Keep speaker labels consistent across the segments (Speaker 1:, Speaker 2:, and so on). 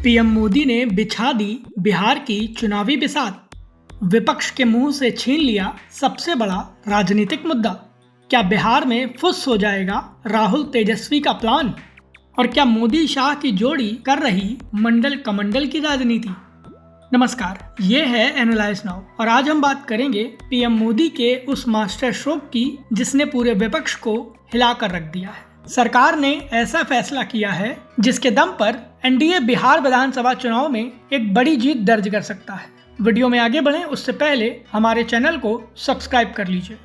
Speaker 1: PM Modi ने बिछा दी बिहार की चुनावी बिसात। विपक्ष के मुंह से छीन लिया सबसे बड़ा राजनीतिक मुद्दा। क्या बिहार में फुस हो जाएगा राहुल तेजस्वी का प्लान? और क्या मोदी शाह की जोड़ी कर रही मंडल कमंडल की राजनीति? नमस्कार, ये है एनालाइज नाउ और आज हम बात करेंगे पीएम मोदी के उस मास्टर स्ट्रोक की जिसने पूरे विपक्ष को हिलाकर रख दिया है। सरकार ने ऐसा फैसला किया है जिसके दम पर एनडीए बिहार विधानसभा चुनाव में एक बड़ी जीत दर्ज कर सकता है। वीडियो में आगे बढ़ें उससे पहले हमारे चैनल को सब्सक्राइब कर लीजिए।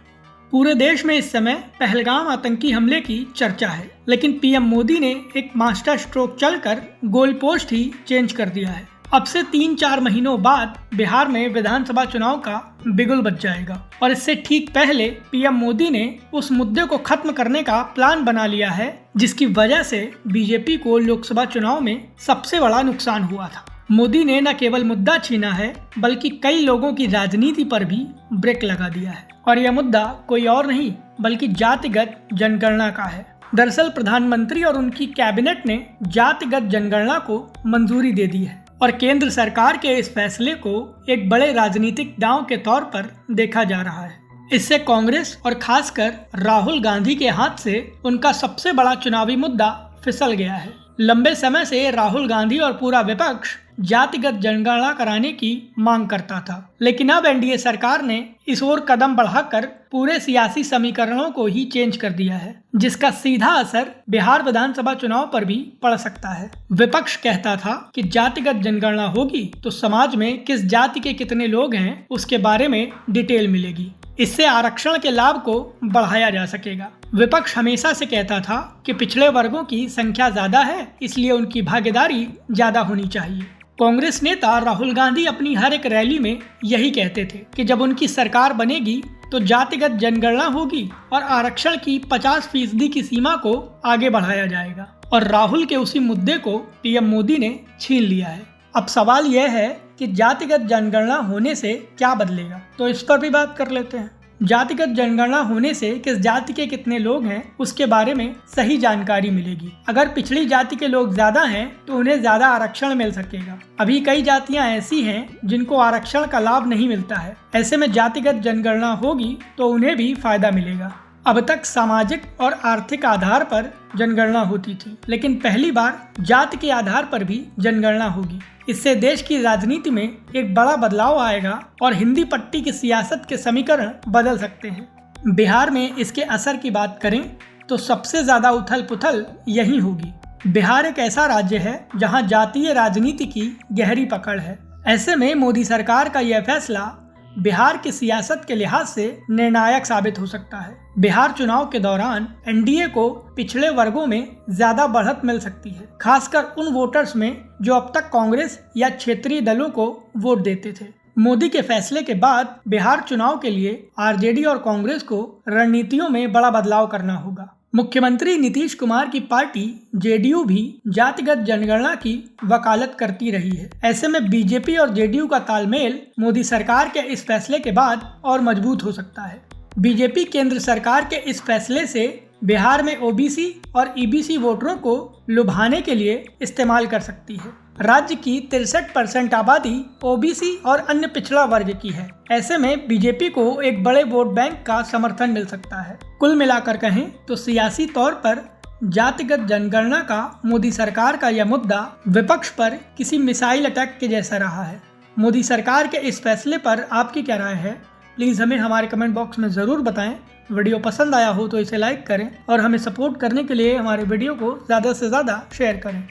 Speaker 1: पूरे देश में इस समय पहलगाम आतंकी हमले की चर्चा है, लेकिन पीएम मोदी ने एक मास्टर स्ट्रोक चलकर गोल पोस्ट ही चेंज कर दिया है। अब से 3-4 महीनों बाद बिहार में विधानसभा चुनाव का बिगुल बज जाएगा और इससे ठीक पहले पीएम मोदी ने उस मुद्दे को खत्म करने का प्लान बना लिया है जिसकी वजह से बीजेपी को लोकसभा चुनाव में सबसे बड़ा नुकसान हुआ था। मोदी ने न केवल मुद्दा छीना है बल्कि कई लोगों की राजनीति पर भी ब्रेक लगा दिया है और यह मुद्दा कोई और नहीं बल्कि जातिगत जनगणना का है। दरअसल प्रधानमंत्री और उनकी कैबिनेट ने जातिगत जनगणना को मंजूरी दे दी है और केंद्र सरकार के इस फैसले को एक बड़े राजनीतिक दांव के तौर पर देखा जा रहा है। इससे कांग्रेस और खासकर राहुल गांधी के हाथ से उनका सबसे बड़ा चुनावी मुद्दा फिसल गया है। लंबे समय से राहुल गांधी और पूरा विपक्ष जातिगत जनगणना कराने की मांग करता था, लेकिन अब एनडीए सरकार ने इस ओर कदम बढ़ाकर पूरे सियासी समीकरणों को ही चेंज कर दिया है, जिसका सीधा असर बिहार विधानसभा चुनाव पर भी पड़ सकता है। विपक्ष कहता था कि जातिगत जनगणना होगी तो समाज में किस जाति के कितने लोग हैं उसके बारे में डिटेल मिलेगी, इससे आरक्षण के लाभ को बढ़ाया जा सकेगा। विपक्ष हमेशा से कहता था कि पिछड़े वर्गों की संख्या ज्यादा है इसलिए उनकी भागीदारी ज्यादा होनी चाहिए। कांग्रेस नेता राहुल गांधी अपनी हर एक रैली में यही कहते थे कि जब उनकी सरकार बनेगी तो जातिगत जनगणना होगी और आरक्षण की 50% की सीमा को आगे बढ़ाया जाएगा। और राहुल के उसी मुद्दे को पीएम मोदी ने छीन लिया है। अब सवाल यह है कि जातिगत जनगणना होने से क्या बदलेगा, तो इस पर भी बात कर लेते हैं। जातिगत जनगणना होने से किस जाति के कितने लोग हैं उसके बारे में सही जानकारी मिलेगी। अगर पिछड़ी जाति के लोग ज्यादा हैं तो उन्हें ज्यादा आरक्षण मिल सकेगा। अभी कई जातियां ऐसी हैं जिनको आरक्षण का लाभ नहीं मिलता है, ऐसे में जातिगत जनगणना होगी तो उन्हें भी फायदा मिलेगा। अब तक सामाजिक और आर्थिक आधार पर जनगणना होती थी, लेकिन पहली बार जाति के आधार पर भी जनगणना होगी। इससे देश की राजनीति में एक बड़ा बदलाव आएगा और हिंदी पट्टी की सियासत के समीकरण बदल सकते हैं। बिहार में इसके असर की बात करें तो सबसे ज्यादा उथल पुथल यही होगी। बिहार एक ऐसा राज्य है जहां जातीय राजनीति की गहरी पकड़ है। ऐसे में मोदी सरकार का यह फैसला बिहार की सियासत के लिहाज से निर्णायक साबित हो सकता है। बिहार चुनाव के दौरान एनडीए को पिछड़े वर्गों में ज्यादा बढ़त मिल सकती है, खासकर उन वोटर्स में जो अब तक कांग्रेस या क्षेत्रीय दलों को वोट देते थे। मोदी के फैसले के बाद बिहार चुनाव के लिए आरजेडी और कांग्रेस को रणनीतियों में बड़ा बदलाव करना होगा। मुख्यमंत्री नीतीश कुमार की पार्टी जेडीयू भी जातिगत जनगणना की वकालत करती रही है। ऐसे में बीजेपी और जेडीयू का तालमेल मोदी सरकार के इस फैसले के बाद और मजबूत हो सकता है। बीजेपी केंद्र सरकार के इस फैसले से बिहार में ओबीसी और ईबीसी वोटरों को लुभाने के लिए इस्तेमाल कर सकती है। राज्य की 63% आबादी ओबीसी और अन्य पिछड़ा वर्ग की है। ऐसे में बीजेपी को एक बड़े वोट बैंक का समर्थन मिल सकता है। कुल मिलाकर कहें तो सियासी तौर पर जातिगत जनगणना का मोदी सरकार का यह मुद्दा विपक्ष पर किसी मिसाइल अटैक के जैसा रहा है। मोदी सरकार के इस फैसले पर आपकी क्या राय है? प्लीज़ हमें हमारे कमेंट बॉक्स में ज़रूर बताएं। वीडियो पसंद आया हो तो इसे लाइक करें और हमें सपोर्ट करने के लिए हमारे वीडियो को ज़्यादा से ज़्यादा शेयर करें।